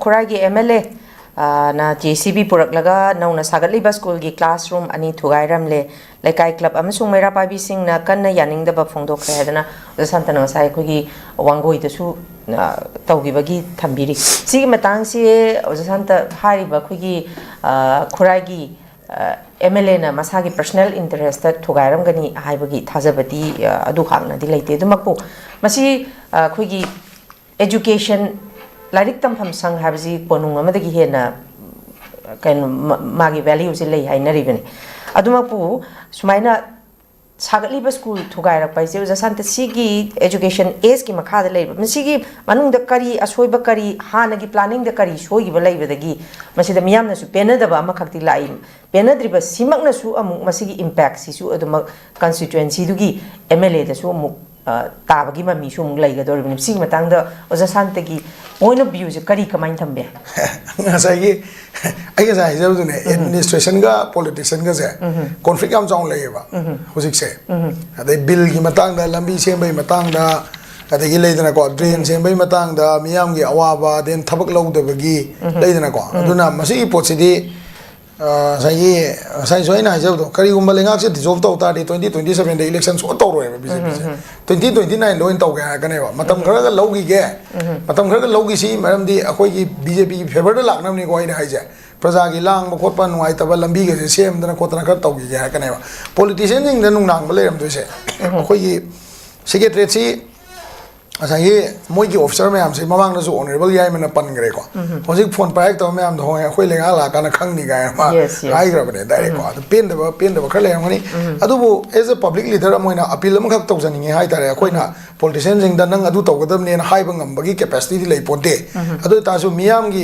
खुरागी MLA na JCB puraklaga nauna sagatliba school gi classroom ani thugairamle lekai club amasung mera pabi sing na kanna yaning da ba phongdok khadana santana sai khogi wangoi da su tawgibagi thambiri sigi matang si santa hari ba khogi khuragi MLA na masagi personal interest thugairam gani haibagi thajabati adu khangna di leite dumakpu masi khogi education Larik tampham sang habji ponung amadagi hena kan magi value je lei haina ribani adumapu sumaina sagatliba school thugai rak pai je jasanta sigi education age ki makha da lei sigi manung da kari asoiba kari hana gi planning da kari soi ba lei badagi masida miyam na su pena da ba makhakti lai pena driba simak na su amuk masigi impact si su adumak constituency dugi MLA da su amuk tabagi mami su amuk lei ga dor bini sigi matang da jasanta gi point of view je kari kamain thambe ngasai ai ga sai jabu ne administration ga politician ga je conflict am chong lei ba hojik se adai bill gi matang da lambi sem bai matang da adai gi leidana ko drain sem bai matang da miyam gi awaba den thabak lou da bagi leidana ko aduna masi potidi sai joina jabu kari gumba lenga se dissolve to ta 2027 de election so to roi ba BJP 2029 loin to ga ka ne ba matam khara ga lou gi ge matam khara ga lou gi si maram di akoi gi BJP favor da laknam ni ko ai hai je praja gi lang ba khot pa nuai ta ba lambi ge se sem dana ko tana ka to gi ga ka ne ba politician ning da nung nang ba le ram to se akoi gi secretary si asai moi gi officer me am se mamang na su honorable yai mena pan gre ko hojik phone pa ek to me am do hoi khoi lenga la kana khang ni ga ma ai gra bane dai ko adu pen da khale ngani adu bu as a public leader amoina appeal am khak to jani nge hai tare khoi na politician jing da nang adu to gadam ne hai ba ngam bagi capacity di lei ponte adu ta su miyam gi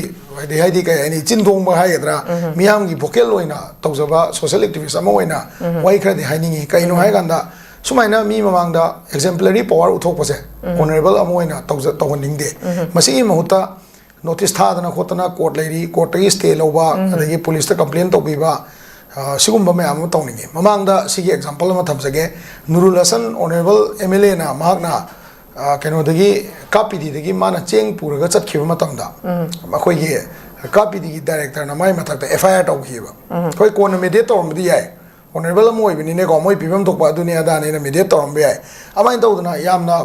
hai di ka ani chin dong ba hai dra miyam gi vocal loina to jaba social activist amoina wai khra di hai ni kai no hai ganda sumaina mi mamang da exemplary power uthok pase honorable amoina tawja ning de masi mahuta notice tha dana khotana court leiri court gi stay loba adagi police ta complaint to biba sigumba me am tawningi mamang da sigi example ma thamsage Nurul Hasan honorable MLA na magna keno dagi kapidi dagi mana cheng puraga chatkhiba matamda makhoi gi kapidi gi director na mai mathak ta FIR tawkhiba khoi kon mediate tawmdi yai honorable moi bini ne ko moi pibam tokpa dunia da ne mediate torom be amai tawduna yamna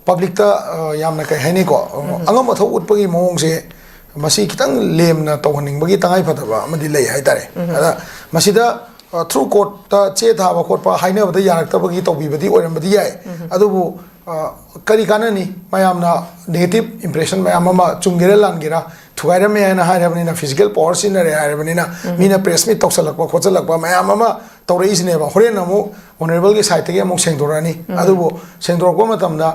public ta yamna kai hani ko angam ma thau utpagi mong se masi kitang lemna tawhaning bagi tangai phataba amadi lei hai tare ada masida through court ta che tha ba khot pa haina ba yarak ta bagi tawbi badi oram badi yai adubu kari kanani mayamna negative impression mayama chungere langera thugaira me na hairabani na physical power sinare hairabani na mina press meet toksalakpa khotsalakpa mayama tawrei isne ba horen amu honorable ge site ge amu sengdorani adubu sengdorko matamda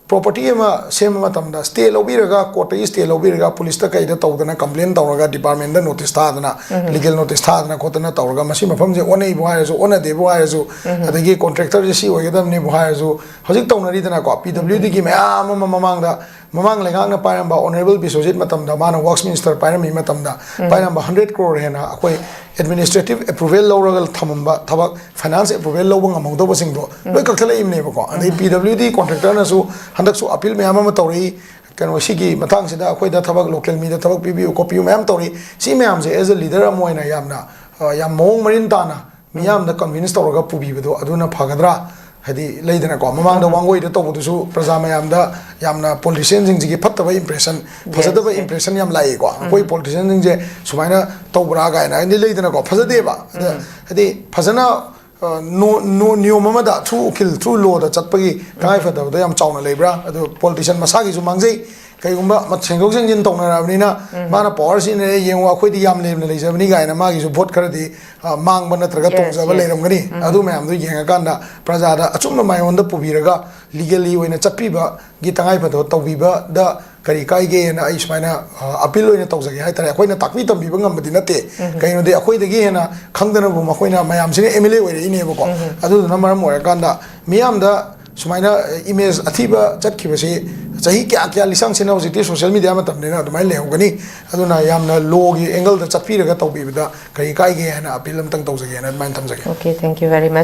property ma sem matamda stay lobiraga court gi stay lobiraga police ta kai da tawdana complaint tawraga department da notice ta dana legal notice ta dana khotana tawraga masi mafam je onei bo haisu ona de bo haisu adagi contractor je si oigedam ne bo haisu hojik tawnari dana ko PWD gi mayam mamang da mamang lengang na pairamba honorable Biswajit matamda mana works minister pairami matamda pairamba 100 crore hena akoi administrative approval lawragal thamamba thabak finance approval lawang among do basing do loi kakthala imne bako ani PWD contractor na su handak su appeal me ama tawri kan wasigi matang sida akoi da thabak local media thabak PBU copy me am tawri si me am je as a leader amoina yamna yam mong marin tana miyam da convince tawraga pubi bedo aduna phagadra hadi leidana ko mamang da wangoi da to su praja mayam da yamna politician jing gi phattaba impression phajadaba impression yam lai ko koi politician jing je sumaina to bra ga na ni leidana ko phajade ba hadi phajana no new mama da through law da chatpagi kai phada da yam chauna leibra adu politician masagi su mangjai kaigumba matsengok sengjin tongna mana power sin ne yengwa khoi yam lem le jabni ga na magi su vote karadi mang bana traga tongja leram gani adu mayam du yenga kanda praja da achumna mayon da pubiraga legally oina chapiba gi tangai pado tawbiba da kari kai ge na ismaina appeal oina tawjagi hai tare khoina takwi tambi bangam badi nate kaino de akhoi de ge na khangdana bu makhoina mayam sine MLA oire ine bako adu na maram ora kanda miyam da sumaina image athiba chatkibasi chahi kya lisang sina hojiti social media ma tamne na adumai lehogani aduna yamna law gi angle da chapiraga tawbibida kai kai ge na appeal am tang tawjage na man tamjage. Okay, thank you very much.